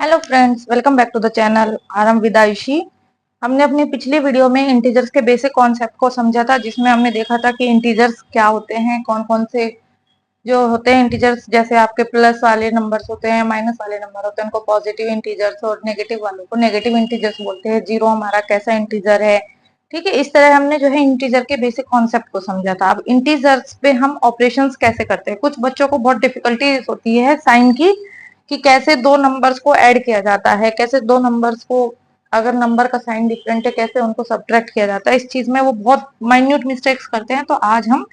Hello friends, welcome back to the channel आरम with Ayushi. हमने अपनी पिछली वीडियो में इंटीजर्स के बेसिक कॉन्सेप्ट को समझा था, जिसमें हमने देखा था कि इंटीजर्स क्या होते हैं, कौन कौन से जो होते हैं इंटीजर्स। जैसे आपके प्लस वाले नंबर्स होते हैं, माइनस वाले नंबर होते हैं, उनको पॉजिटिव इंटीजर्स, और नेगेटिव वालों को नेगेटिव इंटीजर्स बोलते हैं। जीरो हमारा कैसा इंटीजर है, ठीक है। इस तरह हमने जो है इंटीजर के बेसिक कॉन्सेप्ट को समझा था। अब इंटीजर्स पे हम ऑपरेशंस कैसे करते हैं। कुछ बच्चों को बहुत डिफिकल्टी होती है साइन की, कि कैसे दो नंबर्स को ऐड किया जाता है, कैसे दो नंबर्स को, अगर नंबर का साइन डिफरेंट है, कैसे उनको सब्ट्रैक्ट किया जाता है। इस चीज में वो बहुत माइन्यूट मिस्टेक्स करते हैं, तो आज हम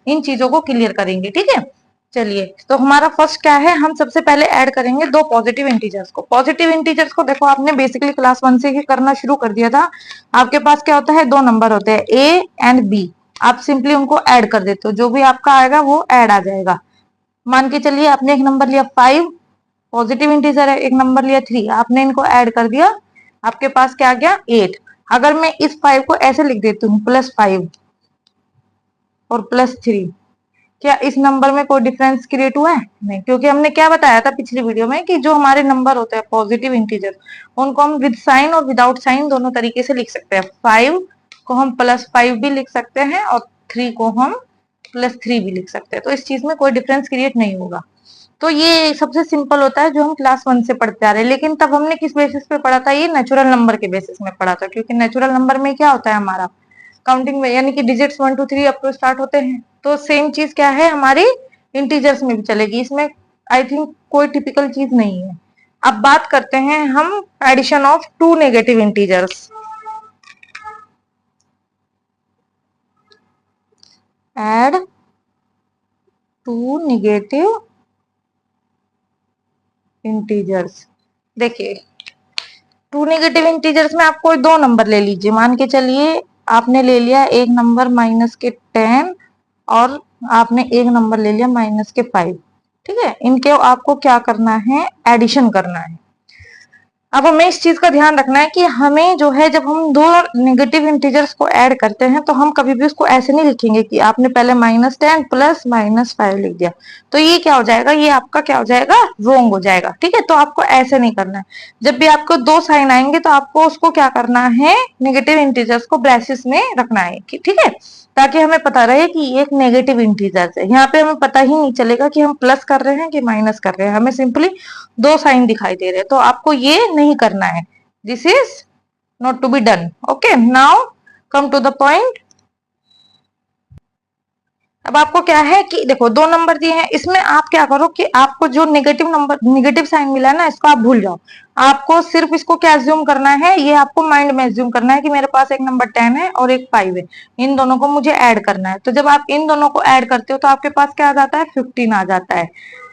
इन चीजों को क्लियर करेंगे, ठीक है। चलिए, तो हमारा फर्स्ट क्या है, हम सबसे पहले ऐड करेंगे दो पॉजिटिव इंटीजर्स को। पॉजिटिव इंटीजर्स को देखो, आपने बेसिकली क्लास 1 से ही करना शुरू कर दिया था। आपके पास क्या होता है, दो नंबर होते हैं ए एंड बी। आप सिंपली उनको ऐड कर देते हो, जो भी आपका आएगा वो ऐड आ जाएगा। मान के चलिए आपने एक नंबर लिया 5, पॉजिटिव इंटीजर है, एक नंबर लिया 3, आपने इनको ऐड कर दिया, आपके पास क्या आ गया 8। अगर मैं इस 5 को ऐसे लिख देती हूँ +5 और +3, क्या इस नंबर में कोई डिफरेंस क्रिएट हुआ है? नहीं, क्योंकि हमने क्या बताया था पिछली वीडियो में कि जो हमारे नंबर होते हैं पॉजिटिव इंटीजर, उनको हम विद साइन और विदाउट साइन दोनों तरीके से लिख सकते हैं। 5 को हम +5 भी लिख सकते हैं और 3 को हम +3 भी लिख सकते हैं, तो इस चीज में कोई डिफरेंस क्रिएट नहीं होगा। तो ये सबसे सिंपल होता है जो हम क्लास 1 से पढ़ते आ रहे हैं। लेकिन तब हमने किस बेसिस पे पढ़ा था, ये नेचुरल नंबर के बेसिस में पढ़ा था, क्योंकि नेचुरल नंबर में क्या होता है हमारा काउंटिंग में, यानी कि डिजिट्स 1 2 3 अप टू स्टार्ट होते हैं। तो सेम चीज क्या है हमारी इंटीजर्स में भी चलेगी, इसमें आई थिंक कोई टिपिकल चीज नहीं है। अब बात करते हैं हम addition of two negative integers. Add two negative integers. देखिए, टू नेगेटिव इंटीजर्स में आप कोई दो नंबर ले लीजिए। मान के चलिए आपने ले लिया एक नंबर -10 और आपने एक नंबर ले लिया -5, ठीक है। इनके आपको क्या करना है, एडिशन करना है। अब हमें इस चीज का ध्यान रखना है कि हमें जो है, जब हम दो नेगेटिव इंटीजर्स को ऐड करते हैं तो हम कभी भी उसको ऐसे नहीं लिखेंगे कि आपने पहले -10 प्लस -5 लिख दिया, तो ये क्या हो जाएगा, ये आपका क्या हो जाएगा, रॉन्ग हो जाएगा, ठीक है। तो आपको ऐसे नहीं करना है। जब भी आपको दो साइन आएंगे तो आपको उसको क्या करना है, नेगेटिव इंटीजर्स को ब्रैकेट्स में रखना है, ठीक है, ताकि हमें पता रहे कि ये एक नेगेटिव इंटीजर है। यहाँ पे हमें पता ही नहीं चलेगा कि हम प्लस कर रहे हैं कि माइनस कर रहे हैं, हमें सिंपली दो साइन दिखाई दे रहे हैं। तो आपको ये नहीं करना है, this is not to be done. Okay, now come to the point. अब आपको क्या है कि देखो दो नंबर दिए हैं, इसमें आप क्या करो कि आपको जो नेगेटिव नंबर, नेगेटिव साइन मिला है ना, इसको आप भूल जाओ। आपको सिर्फ इसको क्या एज्यूम करना है, ये आपको माइंड में एज्यूम करना है कि मेरे पास एक नंबर 10 है और एक 5 है, इन दोनों को मुझे ऐड करना है। तो जब आप इन दोनों को ऐड करते हो तो आपके पास क्या आ जाता है, 15 आ जाता है,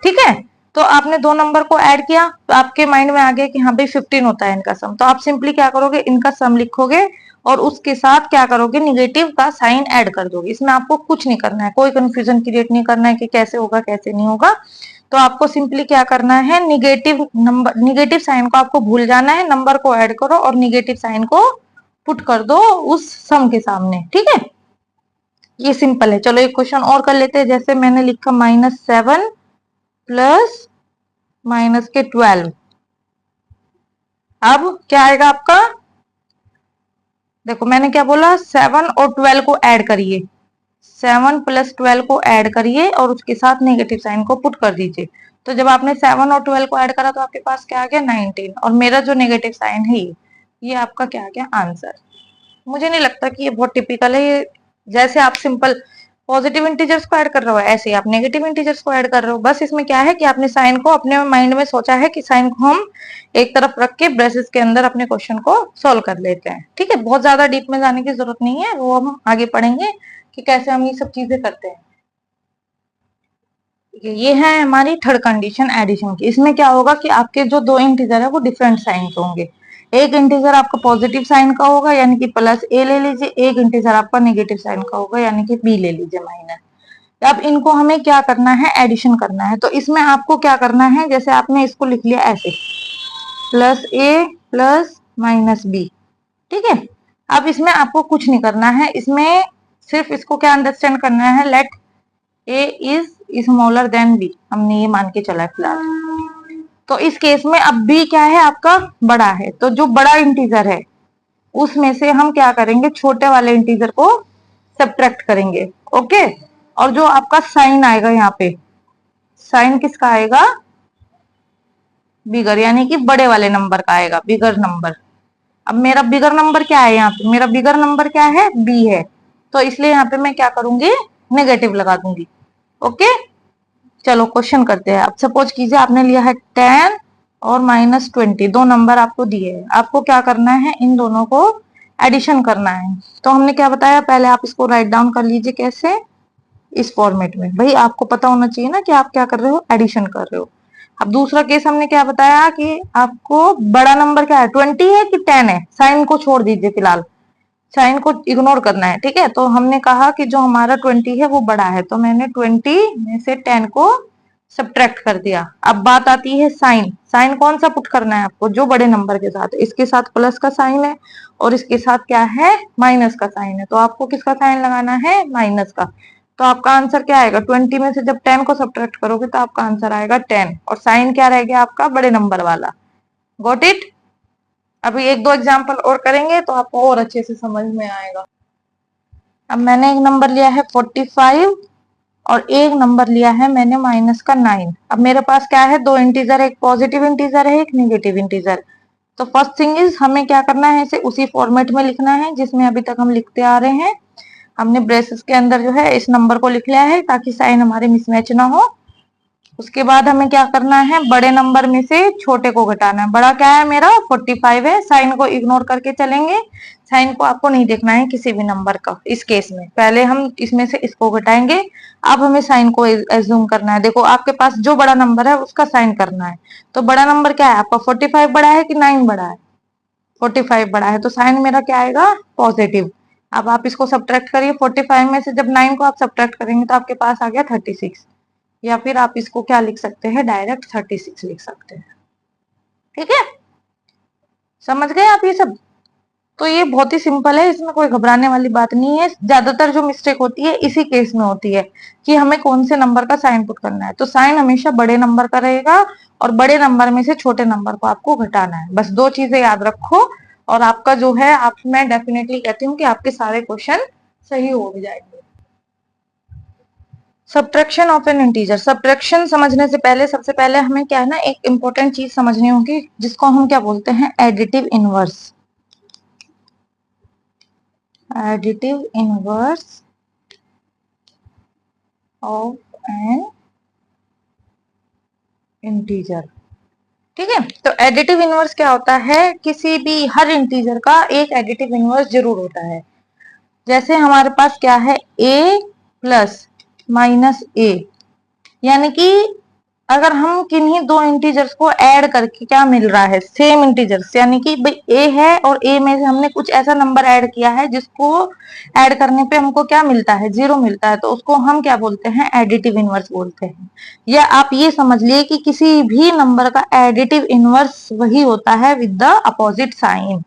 ठीक है। तो आपने दो नंबर को ऐड किया तो आपके माइंड में आ गया कि हाँ भाई 15 होता है इनका सम। तो आप सिंपली क्या करोगे, इनका सम लिखोगे और उसके साथ क्या करोगे, निगेटिव का साइन ऐड कर दोगे। इसमें आपको कुछ नहीं करना है, कोई कंफ्यूजन क्रिएट नहीं करना है कि कैसे होगा कैसे नहीं होगा। तो आपको सिंपली क्या करना है, निगेटिव नंबर, निगेटिव साइन को आपको भूल जाना है, नंबर को ऐड करो और निगेटिव साइन को पुट कर दो उस सम के सामने, ठीक है। ये सिंपल है। चलो एक क्वेश्चन और कर लेते हैं। जैसे मैंने लिखा -7 प्लस -12। अब क्या आएगा आपका, देखो मैंने क्या बोला, 7 और 12 को ऐड करिए, 7 + 12 को ऐड करिए और उसके साथ नेगेटिव साइन को पुट कर दीजिए। तो जब आपने 7 और 12 को ऐड करा तो आपके पास क्या आ गया, 19। और मेरा जो नेगेटिव साइन है ये आपका क्या आ गया, आंसर। मुझे नहीं लगता कि ये बहुत टिपिकल है। ये जैसे आप सिंपल पॉजिटिव इंटीजर्स को ऐड कर रहे हो, ऐसे ही आप नेगेटिव इंटीजर्स को ऐड कर रहे हो। बस इसमें क्या है कि आपने साइन को अपने माइंड में सोचा है कि साइन को हम एक तरफ रख के ब्रेसेस के अंदर अपने क्वेश्चन को सॉल्व कर लेते हैं, ठीक है। बहुत ज्यादा डीप में जाने की जरूरत नहीं है, वो हम आगे पढ़ेंगे कि कैसे हम ये सब चीजें करते हैं। ये है हमारी थर्ड कंडीशन एडिशन की। इसमें क्या होगा कि आपके जो दो इंटीजर है वो डिफरेंट साइन के होंगे। एक इंटीजर आपका पॉजिटिव साइन का होगा यानी कि +a ले लीजिए, एक इंटीजर आपका नेगेटिव साइन का होगा यानी कि b ले लीजिए, माइनस। अब इनको हमें क्या करना है, एडिशन करना है। तो इसमें आपको क्या करना है, जैसे आपने इसको लिख लिया ऐसे +a + -b, ठीक है। अब इसमें आपको कुछ नहीं करना है, इसमें सिर्फ इसको क्या अंडरस्टैंड करना है, let a is smaller than b, हमने ये मान के चला है फिलहाल। तो इस केस में अब b क्या है आपका, बड़ा है, तो जो बड़ा इंटीजर है उसमें से हम क्या करेंगे, छोटे वाले इंटीजर को सब्ट्रैक्ट करेंगे। ओके, और जो आपका साइन आएगा यहाँ पे, साइन किसका आएगा, बिगर, यानी कि बड़े वाले नंबर का आएगा, बिगर नंबर। अब मेरा बिगर नंबर क्या है, यहाँ पे मेरा बिगर नंबर क्या है, बी है, तो इसलिए यहाँ पे मैं क्या करूंगी, नेगेटिव लगा दूंगी। ओके, चलो क्वेश्चन करते हैं। अब सपोज कीजिए आपने लिया है 10 और -20, दो नंबर आपको दिए हैं, आपको क्या करना है, इन दोनों को एडिशन करना है। तो हमने क्या बताया, पहले आप इसको राइट डाउन कर लीजिए, कैसे, इस फॉर्मेट में। भाई आपको पता होना चाहिए ना कि आप क्या कर रहे हो, एडिशन कर रहे हो। अब दूसरा केस हमने क्या बताया कि आपको बड़ा नंबर क्या है, 20 है कि 10 है, साइन को छोड़ दीजिए फिलहाल, साइन को इग्नोर करना है, ठीक है। तो हमने कहा कि जो हमारा 20 है वो बड़ा है, तो मैंने 20 में से 10 को सब्ट्रैक्ट कर दिया। अब बात आती है साइन, साइन कौन सा पुट करना है आपको, जो बड़े नंबर के साथ, इसके साथ प्लस का साइन है और इसके साथ क्या है, माइनस का साइन है, तो आपको किसका साइन लगाना है, माइनस का। तो आपका आंसर क्या आएगा, 20 में से जब 10 को सब्ट्रैक्ट करोगे तो आपका आंसर आएगा 10, और साइन क्या रह गया आपका, बड़े नंबर वाला। Got it. अभी एक दो एग्जाम्पल और करेंगे तो आपको और अच्छे से समझ में आएगा। अब मैंने एक नंबर लिया है 45 और एक नंबर लिया है मैंने माइनस का 9। अब मेरे पास क्या है, दो इंटीजर है, एक पॉजिटिव इंटीजर है, एक नेगेटिव इंटीजर। तो फर्स्ट थिंग इज हमें क्या करना है, इसे उसी फॉर्मेट में लिखना है जिसमें अभी तक हम लिखते आ रहे हैं। हमने ब्रेसेस के अंदर जो है इस नंबर को लिख लिया है ताकि साइन हमारे मिसमैच ना हो। उसके बाद हमें क्या करना है, बड़े नंबर में से छोटे को घटाना है। बड़ा क्या है मेरा, 45 है, साइन को इग्नोर करके चलेंगे, साइन को आपको नहीं देखना है किसी भी नंबर का। इस केस में पहले हम इसमें से इसको घटाएंगे, अब हमें साइन को एज्यूम करना है। देखो आपके पास जो बड़ा नंबर है उसका साइन करना है, तो बड़ा नंबर क्या है आपका, 45 बड़ा है कि 9 बड़ा है, 45 बड़ा है, तो साइन मेरा क्या आएगा, पॉजिटिव। अब आप इसको सब्ट्रैक्ट करिए, 45 में से जब 9 को आप सब्ट्रैक्ट करेंगे तो आपके पास आ गया 36, या फिर आप इसको क्या लिख सकते हैं, डायरेक्ट 36 लिख सकते हैं। ठीक है, समझ गए आप ये सब। तो ये बहुत ही सिंपल है, इसमें कोई घबराने वाली बात नहीं है। ज्यादातर जो मिस्टेक होती है इसी केस में होती है कि हमें कौन से नंबर का साइन पुट करना है। तो साइन हमेशा बड़े नंबर का रहेगा और बड़े नंबर में से छोटे नंबर को आपको घटाना है, बस दो चीजें याद रखो और आपका जो है, आप, मैं डेफिनेटली कहती हूँ कि आपके सारे क्वेश्चन सही हो भी जाएंगे। Subtraction of N integer. Subtraction समझने से पहले सबसे पहले हमें क्या है ना, एक इंपॉर्टेंट चीज समझनी होगी जिसको हम क्या बोलते हैं, additive inverse. Additive inverse of N integer. ठीक है, तो एडिटिव इनवर्स क्या होता है, किसी भी हर इंटीजर का एक एडिटिव इनवर्स जरूर होता है। जैसे हमारे पास क्या है, a प्लस माइनस ए, यानी कि अगर हम किन्हीं दो इंटीजर्स को ऐड करके क्या मिल रहा है, सेम इंटीजर्स, यानी कि भाई a है और a में से हमने कुछ ऐसा नंबर ऐड किया है जिसको ऐड करने पे हमको क्या मिलता है, 0 मिलता है, तो उसको हम क्या बोलते हैं, एडिटिव इनवर्स बोलते हैं। या आप ये समझ लिए कि किसी भी नंबर का एडिटिव इनवर्स वही होता है विद द अपोजिट साइन,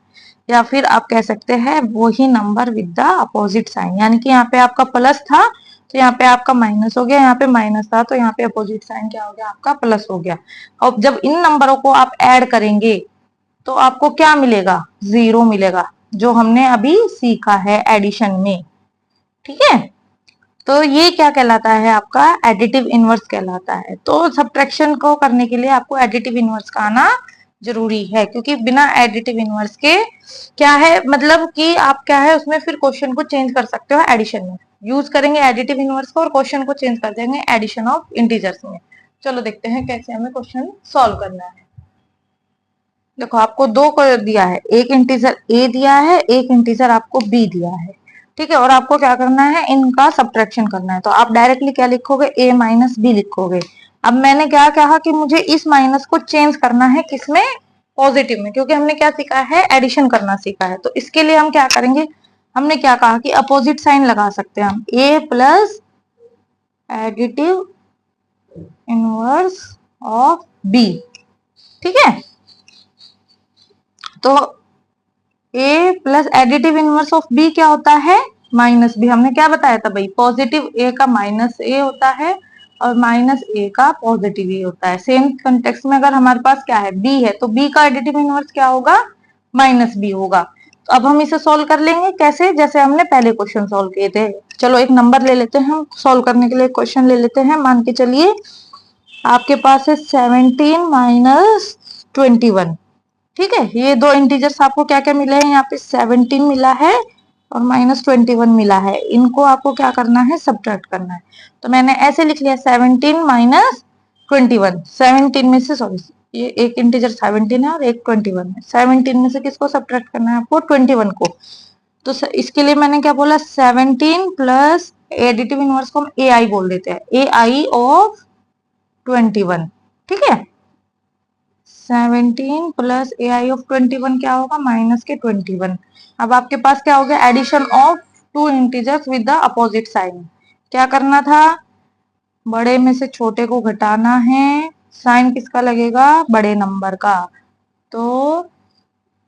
या फिर आप कह सकते हैं वही number with the opposite sign. यानी कि यहाँ पे आपका प्लस था तो यहाँ पे आपका माइनस हो गया, यहाँ पे माइनस था तो यहाँ पे अपोजिट साइन क्या हो गया, आपका प्लस हो गया। और जब इन नंबरों को आप ऐड करेंगे तो आपको क्या मिलेगा, 0 मिलेगा, जो हमने अभी सीखा है एडिशन में। ठीक है, तो ये क्या कहलाता है, आपका एडिटिव इनवर्स कहलाता है। तो सब्ट्रैक्शन को करने के लिए आपको एडिटिव इनवर्स का आना जरूरी है, क्योंकि बिना एडिटिव इनवर्स के क्या है, मतलब कि आप क्या है उसमें फिर क्वेश्चन को चेंज कर सकते हो, एडिशन में यूज करेंगे एडिटिव इनवर्स को और क्वेश्चन को चेंज कर देंगे एडिशन ऑफ इंटीजर्स में। चलो देखते हैं कैसे हमें क्वेश्चन सॉल्व करना है। देखो आपको दो को दिया है, एक इंटीजर a दिया है, एक इंटीजर आपको b दिया है। ठीक है, और आपको क्या करना है, इनका सब्ट्रैक्शन करना है। तो आप डायरेक्टली क्या लिखोगे, a माइनस बी लिखोगे। अब मैंने क्या कहा कि मुझे इस माइनस को चेंज करना है किसमें, पॉजिटिव में, क्योंकि हमने क्या सीखा है, एडिशन करना सीखा है। तो इसके लिए हम क्या करेंगे, हमने क्या कहा कि अपोजिट साइन लगा सकते हैं हम, a plus additive inverse of b। ठीक है, तो a plus additive inverse of b क्या होता है, माइनस b। हमने क्या बताया था भाई, पॉजिटिव a का माइनस a होता है और माइनस ए का पॉजिटिव ही होता है। सेम कंटेक्स्ट में अगर हमारे पास क्या है, बी है, तो बी का एडिटिव इनवर्स क्या होगा, माइनस बी होगा। तो अब हम इसे सॉल्व कर लेंगे कैसे, जैसे हमने पहले क्वेश्चन सॉल्व किए थे। चलो एक नंबर ले लेते हैं, हम सॉल्व करने के लिए क्वेश्चन ले लेते हैं। मान के चलिए आपके पास है 17 माइनस 21। ठीक है, ये दो इंटीजर्स आपको क्या क्या मिले हैं, यहाँ पे 17 मिला है और माइनस 21 मिला है। इनको आपको क्या करना है, सब्ट्रैक्ट करना है। तो मैंने ऐसे लिख लिया 17 माइनस 21। 17 में से, सॉरी, ये एक इंटीजर 17 है और एक 21 है। 17 में से किसको सब्ट्रैक्ट करना है आपको, 21 को। तो इसके लिए मैंने क्या बोला, 17 प्लस एडिटिव इनवर्स को हम ए आई बोल देते हैं, ए आई ऑफ 21। ठीक है, 17 प्लस ए आई ऑफ 21 क्या होगा, माइनस के 21। अब आपके पास क्या हो गया, addition of two integers with the opposite sign. क्या करना था, बड़े में से छोटे को घटाना है, साइन किसका लगेगा, बड़े नंबर का। तो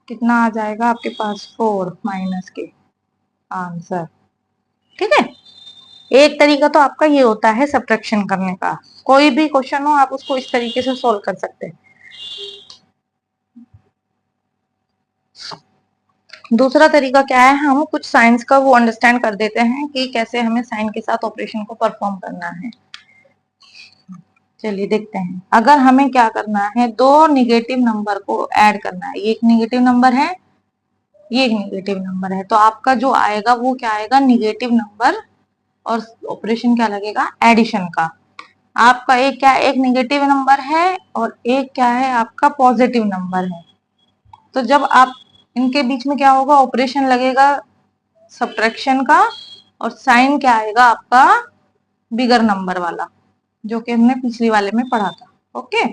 कितना आ जाएगा आपके पास, 4 माइनस के आंसर। ठीक है, एक तरीका तो आपका ये होता है सब्ट्रैक्शन करने का। कोई भी क्वेश्चन हो आप उसको इस तरीके से सोल्व कर सकते हैं। दूसरा तरीका क्या है, हम कुछ साइंस का वो अंडरस्टैंड कर देते हैं कि कैसे हमें साइन के साथ ऑपरेशन को परफॉर्म करना है। चलिए देखते हैं। अगर हमें क्या करना है, दो निगेटिव नंबर को ऐड करना है, ये एक निगेटिव नंबर है, ये एक निगेटिव नंबर है, तो आपका जो आएगा वो क्या आएगा, निगेटिव नंबर, और ऑपरेशन क्या लगेगा, एडिशन का। आपका एक क्या, एक निगेटिव नंबर है और एक क्या है आपका पॉजिटिव नंबर है। तो जब आप इनके बीच में क्या होगा, ऑपरेशन लगेगा सब्ट्रैक्शन का, और साइन क्या आएगा आपका, बिगर नंबर वाला, जो कि हमने पिछली वाले में पढ़ा था। ओके,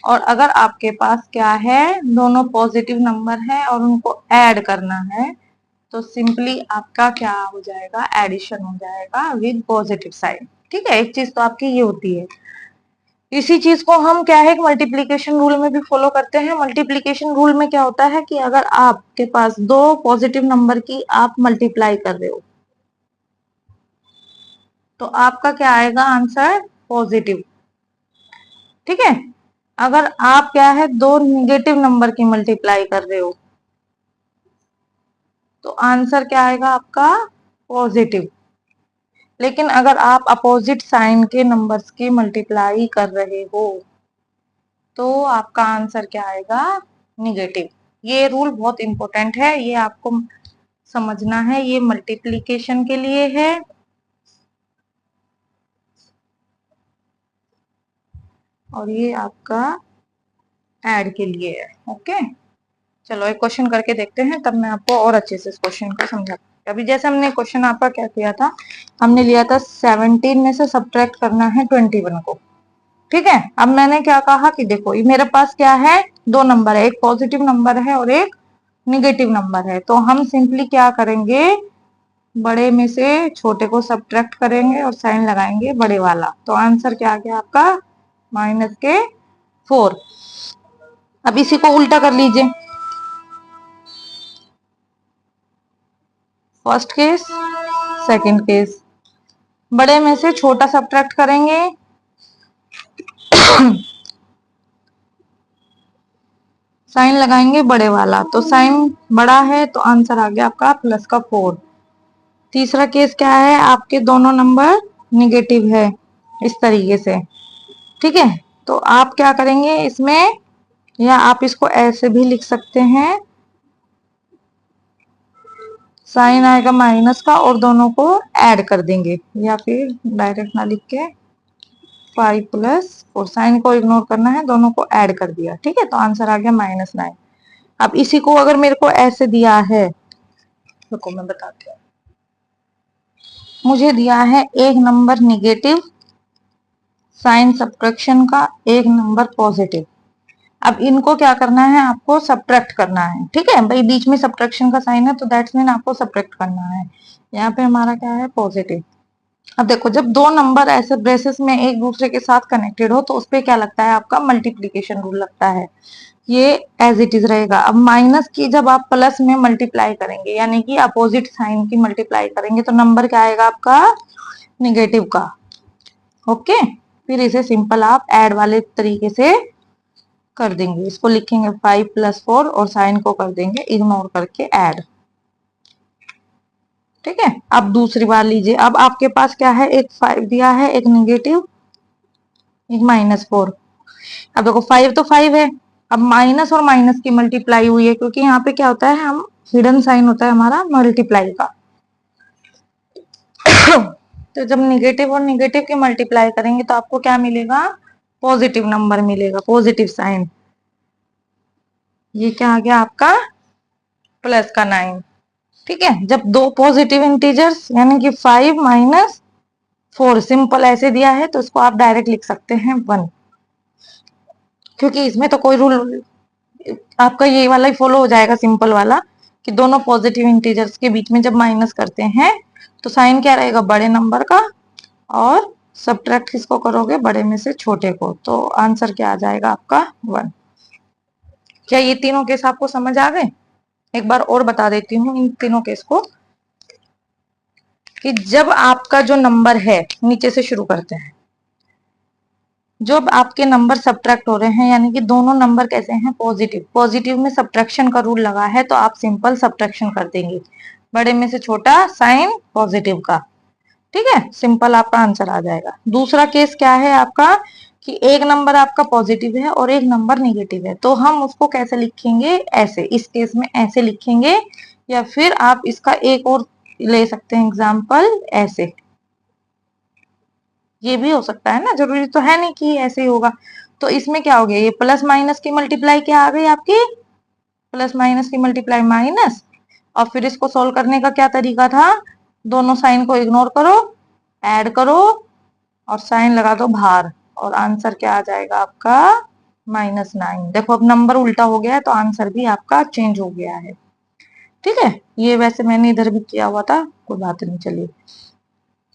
और अगर आपके पास क्या है, दोनों पॉजिटिव नंबर है और उनको ऐड करना है, तो सिंपली आपका क्या हो जाएगा, एडिशन हो जाएगा विद पॉजिटिव साइन। ठीक है, एक चीज तो आपकी ये होती है। इसी चीज को हम क्या है, मल्टीप्लीकेशन रूल में भी फॉलो करते हैं। मल्टीप्लीकेशन रूल में क्या होता है कि अगर आपके पास दो पॉजिटिव नंबर की आप मल्टीप्लाई कर रहे हो, तो आपका क्या आएगा आंसर, पॉजिटिव। ठीक है, अगर आप क्या है, दो निगेटिव नंबर की मल्टीप्लाई कर रहे हो, तो आंसर क्या आएगा आपका, पॉजिटिव। लेकिन अगर आप अपोजिट साइन के नंबर्स की मल्टीप्लाई कर रहे हो, तो आपका आंसर क्या आएगा, निगेटिव। ये रूल बहुत इंपॉर्टेंट है, ये आपको समझना है। ये मल्टीप्लीकेशन के लिए है, और ये आपका ऐड के लिए है। ओके, चलो एक क्वेश्चन करके देखते हैं, तब मैं आपको और अच्छे से इस क्वेश्चन को समझाती हूँ। अभी जैसे हमने क्वेश्चन आपका क्या किया था, हमने लिया था 17 में से सब्ट्रैक्ट करना है 21 को। ठीक है, अब मैंने क्या कहा कि देखो ये मेरे पास क्या है, दो नंबर है, एक पॉजिटिव नंबर है और एक निगेटिव नंबर है। तो हम सिंपली क्या करेंगे, बड़े में से छोटे को सब्ट्रैक्ट करेंगे और साइन लगाएंगे बड़े वाला। तो आंसर क्या आ गया आपका, माइनस के 4। अब इसी को उल्टा कर लीजिए, फर्स्ट केस सेकंड केस। बड़े में से छोटा सब्ट्रैक्ट करेंगे साइन लगाएंगे बड़े वाला, तो साइन बड़ा है तो आंसर आ गया आपका प्लस का 4। तीसरा केस क्या है, आपके दोनों नंबर निगेटिव है, इस तरीके से। ठीक है, तो आप क्या करेंगे इसमें, या आप इसको ऐसे भी लिख सकते हैं, साइन आएगा माइनस का और दोनों को ऐड कर देंगे, या फिर डायरेक्ट ना लिख के 5 प्लस 4, साइन को इग्नोर करना है, दोनों को ऐड कर दिया। ठीक है, तो आंसर आ गया -9। अब इसी को अगर मेरे को ऐसे दिया है, रुको मैं बताती हूँ। मुझे दिया है एक नंबर निगेटिव साइन सब्ट्रैक्शन का, एक नंबर पॉजिटिव। अब इनको क्या करना है, आपको सब्ट्रैक्ट करना है। ठीक है भाई, बीच में सब्ट्रैक्शन का साइन है तो दैट्स मीन आपको सब्ट्रैक्ट करना है। यहाँ पे हमारा क्या है, पॉजिटिव। अब देखो, जब दो नंबर ऐसे ब्रेसेस में एक दूसरे के साथ कनेक्टेड हो, तो उस पर क्या लगता है, आपका मल्टीप्लीकेशन रूल लगता है। ये एज इट इज रहेगा। अब माइनस की जब आप प्लस में मल्टीप्लाई करेंगे, यानी कि अपोजिट साइन की मल्टीप्लाई करेंगे, तो नंबर क्या आएगा आपका, निगेटिव का। ओके, फिर इसे सिंपल आप ऐड वाले तरीके से कर देंगे। इसको लिखेंगे 5 + 4 और साइन को कर देंगे इग्नोर करके ऐड। ठीक है, अब दूसरी बार लीजिए। अब आपके पास क्या है, एक 5 दिया है, एक नेगेटिव, एक -4। अब देखो 5 तो 5 है, अब माइनस और माइनस की मल्टीप्लाई हुई है, क्योंकि यहाँ पे क्या होता है, हम हिडन साइन होता है हमारा मल्टीप्लाई का। तो जब निगेटिव और निगेटिव की मल्टीप्लाई करेंगे तो आपको क्या मिलेगा, पॉजिटिव नंबर मिलेगा, पॉजिटिव साइन। ये क्या आ गया आपका, प्लस का 9। ठीक है, जब दो पॉजिटिव इंटीजर्स यानी कि 5 - 4 सिंपल ऐसे दिया है तो इसको आप डायरेक्ट लिख सकते हैं 1, क्योंकि इसमें तो कोई रूल, आपका ये वाला ही फॉलो हो जाएगा, सिंपल वाला, कि दोनों पॉजिटिव इंटीजर्स के बीच में जब माइनस करते हैं तो साइन क्या रहेगा, बड़े नंबर का, और सब्ट्रैक्ट किसको करोगे, बड़े में से छोटे को, तो आंसर क्या आ जाएगा आपका 1। क्या ये तीनों केस आपको समझ आ गए? एक बार और बता देती हूँ इन तीनों केस को, कि जब आपका जो नंबर है, नीचे से शुरू करते हैं, जब आपके नंबर सब्ट्रैक्ट हो रहे हैं, यानी कि दोनों नंबर कैसे हैं, पॉजिटिव, पॉजिटिव में सब्ट्रैक्शन का रूल लगा है तो आप सिंपल सब्ट्रैक्शन कर देंगे, बड़े में से छोटा साइन पॉजिटिव का। ठीक है, सिंपल आपका आंसर आ जाएगा। दूसरा केस क्या है आपका, कि एक नंबर आपका पॉजिटिव है और एक नंबर निगेटिव है, तो हम उसको कैसे लिखेंगे, ऐसे, इस केस में ऐसे लिखेंगे, या फिर आप इसका एक और ले सकते हैं एग्जाम्पल, ऐसे, ये भी हो सकता है ना, जरूरी तो है नहीं कि ऐसे ही होगा। तो इसमें क्या हो गया, ये प्लस माइनस की मल्टीप्लाई क्या आ गई आपकी, प्लस माइनस की मल्टीप्लाई माइनस, और फिर इसको सोल्व करने का क्या तरीका था, दोनों साइन को इग्नोर करो, ऐड करो और साइन लगा दो बाहर, और आंसर क्या आ जाएगा आपका, -9। देखो अब नंबर उल्टा हो गया है तो आंसर भी आपका चेंज हो गया है। ठीक है, ये वैसे मैंने इधर भी किया हुआ था, कोई बात नहीं, चलिए।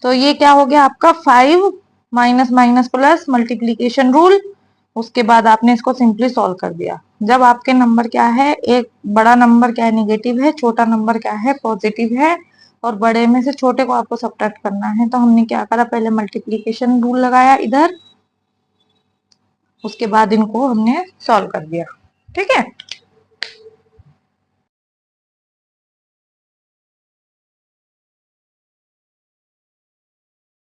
तो ये क्या हो गया आपका, 5 minus minus plus multiplication rule, उसके बाद आपने इसको सिंपली सॉल्व कर दिया। जब आपके नंबर क्या है, एक बड़ा नंबर क्या है, निगेटिव है, छोटा नंबर क्या है, पॉजिटिव है, और बड़े में से छोटे को आपको सब्ट्रैक्ट करना है, तो हमने क्या करा, पहले मल्टीप्लीकेशन रूल लगाया इधर, उसके बाद इनको हमने सॉल्व कर दिया। ठीक है,